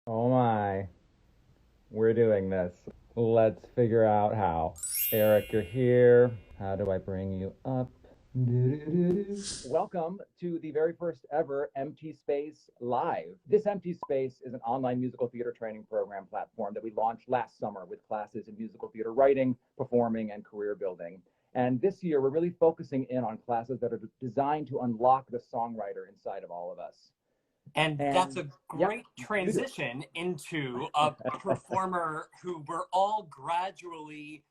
Oh my, we're doing this. Let's figure out how. Eric, you're here. How do I bring you up? Welcome to the very first ever Empty Space Live. This Empty Space is an online musical theater training program platform that we launched last summer with classes in musical theater writing, performing, and career building. And this year, we're really focusing in on classes that are designed to unlock the songwriter inside of all of us. And that's And a yeah, great you do. transition into a performer who we're all gradually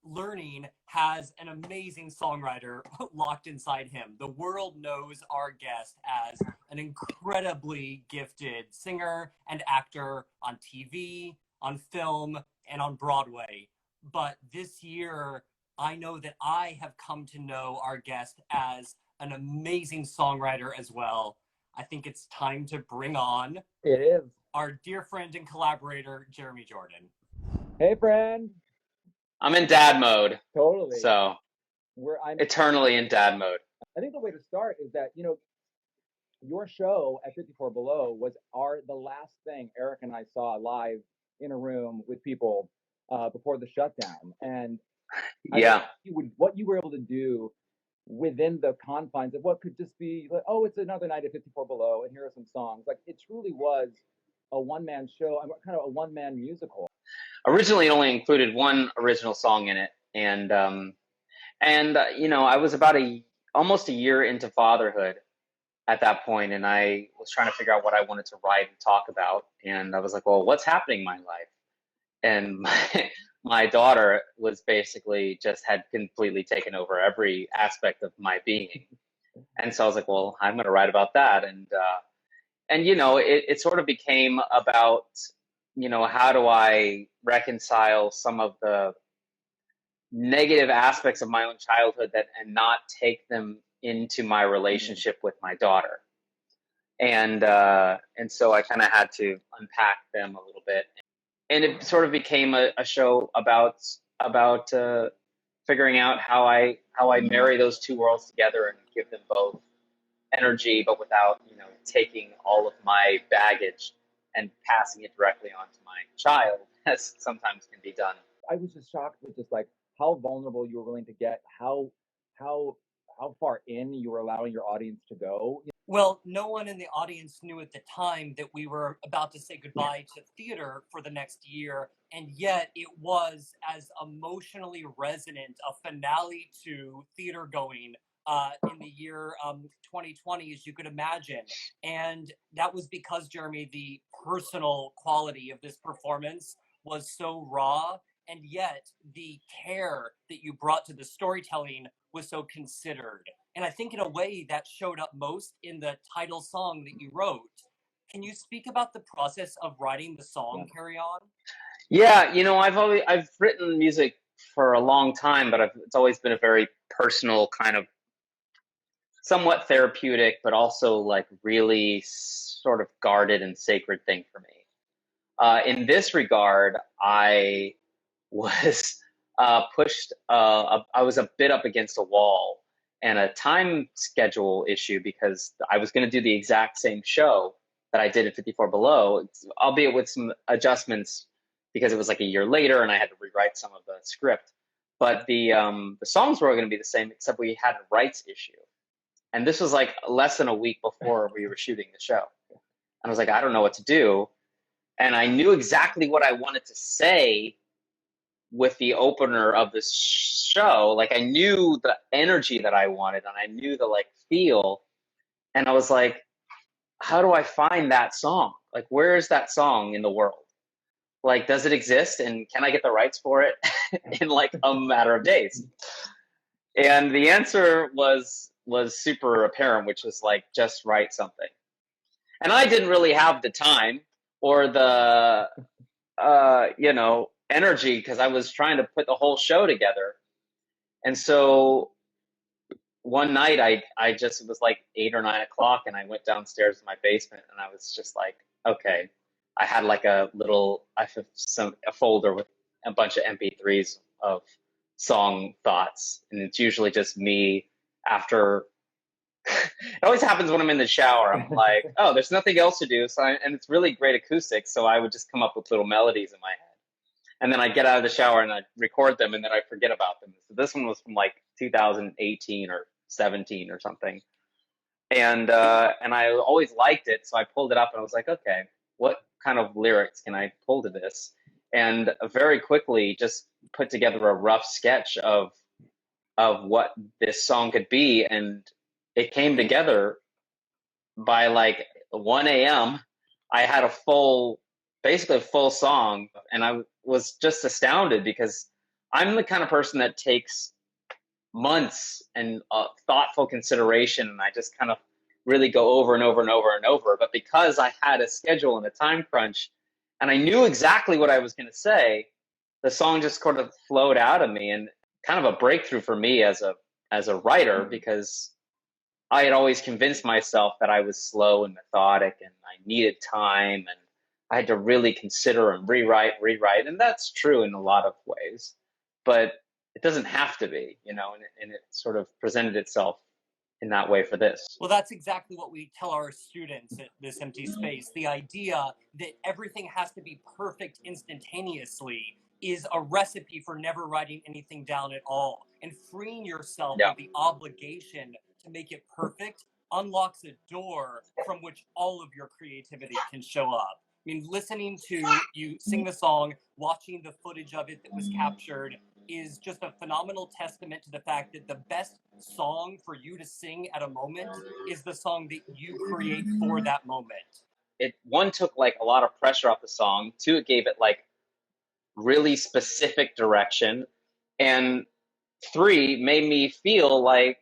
learning has an amazing songwriter locked inside him. The world knows our guest as an incredibly gifted singer and actor on TV, on film, and on Broadway. But this year, I know that I have come to know our guest as an amazing songwriter as well. I think it's time to bring on It is. our dear friend and collaborator, Jeremy Jordan. Hey, friend. I'm in dad mode, Totally. so I'm eternally in dad mode. I think the way to start is that, your show at 54 Below was the last thing Eric and I saw live in a room with people before the shutdown. And Yeah. what you were able to do within the confines of what could just be like, oh, it's another night at 54 Below, and here are some songs. Like, it truly was a one-man show, kind of a one-man musical. Originally, it only included one original song in it, and I was about almost a year into fatherhood at that point, and I was trying to figure out what I wanted to write and talk about, and I was like, well, what's happening in my life? And my daughter was basically just had completely taken over every aspect of my being, and so I was like, well, I'm going to write about that, and it sort of became about how do I reconcile some of the negative aspects of my own childhood and not take them into my relationship with my daughter, and so I kind of had to unpack them a little bit, and it sort of became a show about figuring out how I marry those two worlds together and give them both energy, but without taking all of my baggage and passing it directly on to my child, as sometimes can be done. I was just shocked with just like how vulnerable you were willing to get, how how far in you were allowing your audience to go. Well, no one in the audience knew at the time that we were about to say goodbye to theater for the next year, and yet it was as emotionally resonant a finale to theater going in the year 2020 as you could imagine. And that was because, Jeremy, the personal quality of this performance was so raw, and yet the care that you brought to the storytelling was so considered. And I think in a way that showed up most in the title song that you wrote. Can you speak about the process of writing the song Carry On? Yeah, I've written music for a long time, but it's always been a very personal kind of somewhat therapeutic, but also like really sort of guarded and sacred thing for me. In this regard, I was pushed. I was a bit up against a wall and a time schedule issue because I was going to do the exact same show that I did at 54 Below, albeit with some adjustments because it was like a year later and I had to rewrite some of the script. But the songs were going to be the same, except we had a rights issue. And this was like less than a week before we were shooting the show. And I was like, I don't know what to do. And I knew exactly what I wanted to say with the opener of this show. Like, I knew the energy that I wanted and I knew the like feel. And I was like, how do I find that song? Like, where is that song in the world? Like, does it exist? And can I get the rights for it in like a matter of days? And the answer was super apparent, which was like, just write something. And I didn't really have the time or the, energy because I was trying to put the whole show together. And so one night it was like 8 or 9 o'clock and I went downstairs to my basement and I was just like, okay, I had like a folder with a bunch of MP3s of song thoughts. And it's usually just me after it always happens when I'm in the shower. I'm like, oh, there's nothing else to do. And it's really great acoustics. So I would just come up with little melodies in my head. And then I get out of the shower and I record them and then I forget about them. So this one was from like 2018 or 17 or something. And I always liked it. So I pulled it up and I was like, okay, what kind of lyrics can I pull to this? And very quickly just put together a rough sketch of what this song could be. And it came together by like 1 a.m. I had basically a full song, and I was just astounded because I'm the kind of person that takes months and thoughtful consideration, and I just kind of really go over and over and over and over. But because I had a schedule and a time crunch, and I knew exactly what I was going to say, the song just sort of flowed out of me, and kind of a breakthrough for me as a writer, because I had always convinced myself that I was slow and methodic and I needed time and I had to really consider and rewrite. And that's true in a lot of ways, but it doesn't have to be, and it sort of presented itself in that way for this. Well, that's exactly what we tell our students at this empty space. The idea that everything has to be perfect instantaneously is a recipe for never writing anything down at all. And freeing yourself of the obligation to make it perfect unlocks a door from which all of your creativity can show up. I mean, listening to you sing the song, watching the footage of it that was captured is just a phenomenal testament to the fact that the best song for you to sing at a moment is the song that you create for that moment. It, one, took like a lot of pressure off the song. Two, it gave it like really specific direction. And three, made me feel like,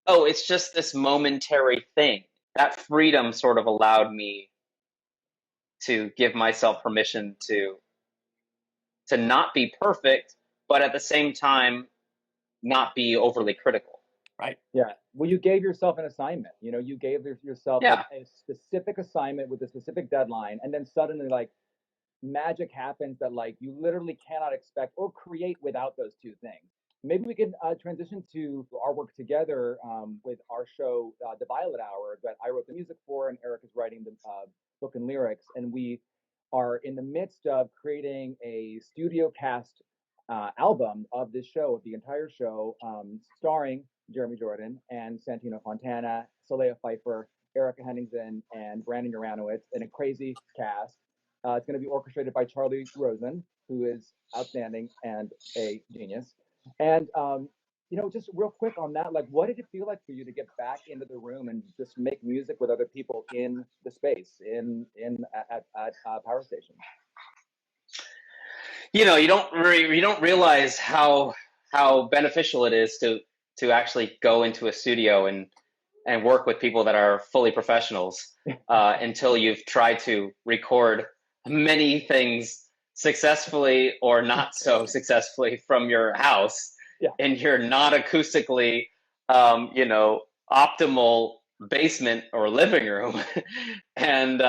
oh, it's just this momentary thing. That freedom sort of allowed me to give myself permission to not be perfect, but at the same time, not be overly critical. Right. Yeah. Well, you gave yourself an assignment. You gave yourself like a specific assignment with a specific deadline, and then suddenly, like, magic happens that like you literally cannot expect or create without those two things. Maybe we can transition to our work together with our show, The Violet Hour, that I wrote the music for, and Eric is writing the book and lyrics. And we are in the midst of creating a studio cast album of this show, of the entire show, starring Jeremy Jordan and Santino Fontana, Saleha Pfeiffer, Erica Henningsen, and Brandon Uranowitz, and a crazy cast. It's going to be orchestrated by Charlie Rosen, who is outstanding and a genius. And just real quick on that, like, what did it feel like for you to get back into the room and just make music with other people in the space at Power Station? You don't realize how beneficial it is to actually go into a studio and work with people that are fully professionals until you've tried to record many things successfully or not so successfully from your house in your not acoustically optimal basement or living room. And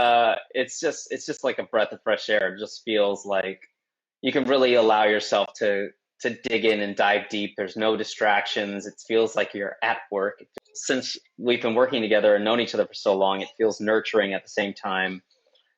it's just like a breath of fresh air. It just feels like you can really allow yourself to dig in and dive deep. There's no distractions. It feels like you're at work. Since we've been working together and known each other for so long, it feels nurturing at the same time.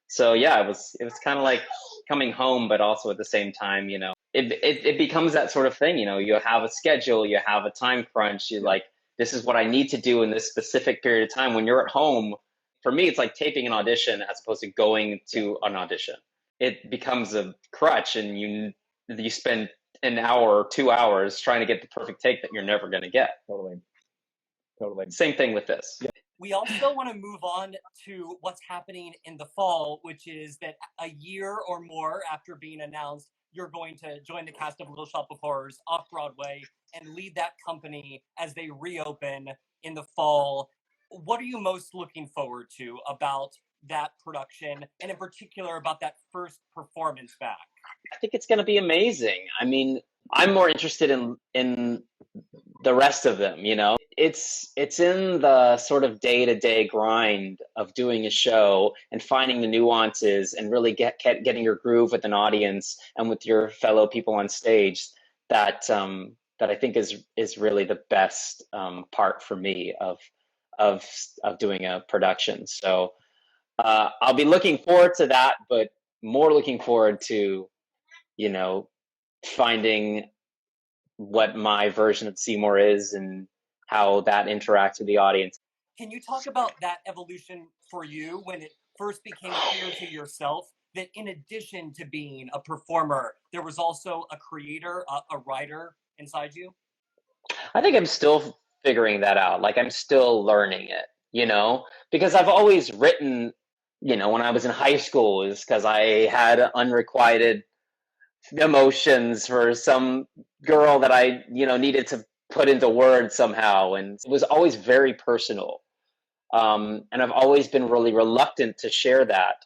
So yeah, it was kind of like coming home, but also at the same time, it becomes that sort of thing. You have a schedule, you have a time crunch. You're like, this is what I need to do in this specific period of time. When you're at home, for me, it's like taping an audition as opposed to going to an audition. It becomes a crutch, and you spend an hour or 2 hours trying to get the perfect take that you're never going to get. Totally. Same thing with this. Yeah. We also want to move on to what's happening in the fall, which is that a year or more after being announced, you're going to join the cast of Little Shop of Horrors off Broadway and lead that company as they reopen in the fall. What are you most looking forward to about that production, and in particular about that first performance back? I think it's going to be amazing. I mean, I'm more interested in the rest of them, It's in the sort of day-to-day grind of doing a show and finding the nuances and really getting your groove with an audience and with your fellow people on stage that I think is really the best part for me of of doing a production. So I'll be looking forward to that, but more looking forward to, you know, finding what my version of Seymour is and how that interacts with the audience. Can you talk about that evolution for you when it first became clear to yourself that in addition to being a performer, there was also a creator, a writer inside you? I think I'm still figuring that out. Like, I'm still learning it, you know, because I've always written, you know, when I was in high school, is because I had unrequited emotions for some girl that I, you know, needed to put into words somehow. And it was always very personal. And I've always been really reluctant to share that,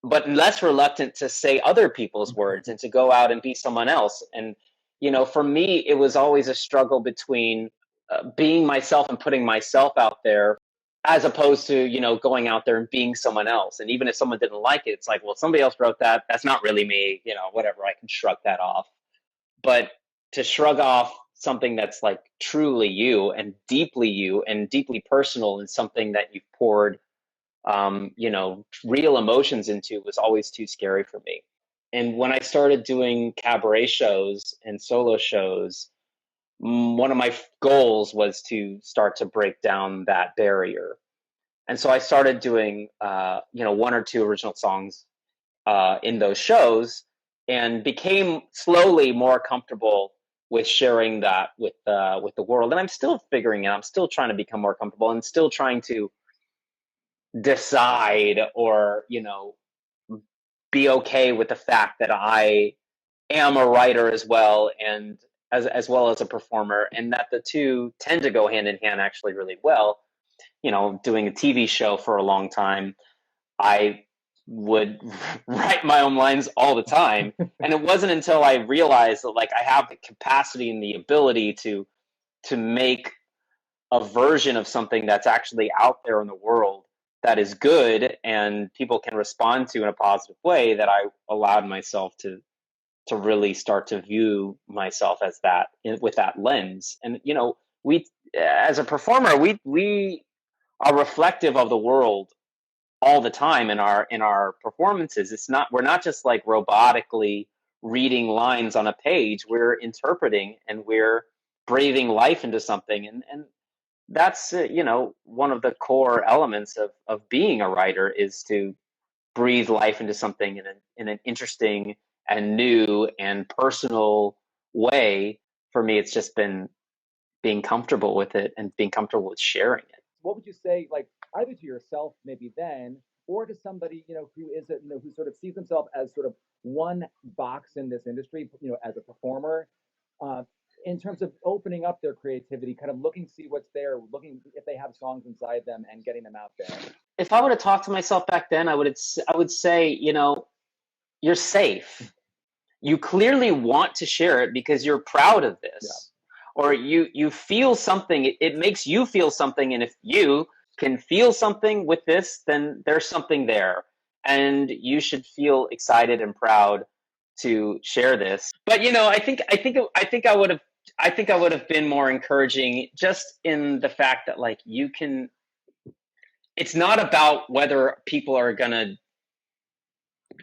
but less reluctant to say other people's words and to go out and be someone else. And, you know, for me, it was always a struggle between being myself and putting myself out there, as opposed to, you know, going out there and being someone else. And even if someone didn't like it, it's like, well, somebody else wrote that. That's not really me, you know, whatever, I can shrug that off. But to shrug off something that's like truly you and deeply personal and something that you've poured, you know, real emotions into was always too scary for me. And when I started doing cabaret shows and solo shows, one of my goals was to start to break down that barrier. And so I started doing, you know, 1 or 2 original songs in those shows, and became slowly more comfortable with sharing that with the world. And I'm still figuring it. I'm still trying to become more comfortable and still trying to decide, or, you know, be okay with the fact that I am a writer as well, and as well as a performer, and that the two tend to go hand in hand actually really well. You know, doing a TV show for a long time, I would write my own lines all the time. And it wasn't until I realized that, like, I have the capacity and the ability to make a version of something that's actually out there in the world that is good and people can respond to in a positive way, that I allowed myself to really start to view myself as that, with that lens. And, you know, we, as a performer, we are reflective of the world all the time in our performances. We're not just like robotically reading lines on a page. We're interpreting and we're breathing life into something. And that's, you know, one of the core elements of being a writer, is to breathe life into something in an interesting and new and personal way. For me, it's just been being comfortable with it and being comfortable with sharing it. What would you say, like, either to yourself maybe then, or to somebody, you know, who is a, you know, who sort of sees themselves as sort of one box in this industry, you know, as a performer, in terms of opening up their creativity, kind of looking, see what's there, looking if they have songs inside them and getting them out there? If I would have talked to myself back then, I would say, you know, you're safe. You clearly want to share it because you're proud of this. Yeah. Or you feel something, it makes you feel something, and if you can feel something with this, then there's something there, and you should feel excited and proud to share this. But, you know, I think I would have been more encouraging, just in the fact that, like, you can, it's not about whether people are gonna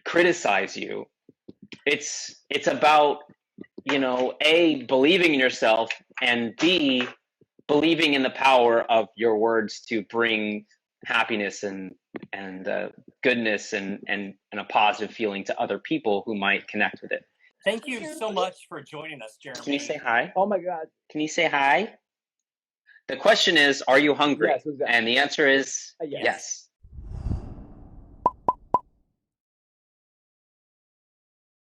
criticize you. It's about, you know, A, believing in yourself, and B, believing in the power of your words to bring happiness and goodness and a positive feeling to other people who might connect with it. Thank you so much for joining us, Jeremy. Can you say hi? Oh my God. Can you say hi? The question is, are you hungry? Yes, exactly. And the answer is yes. Yes.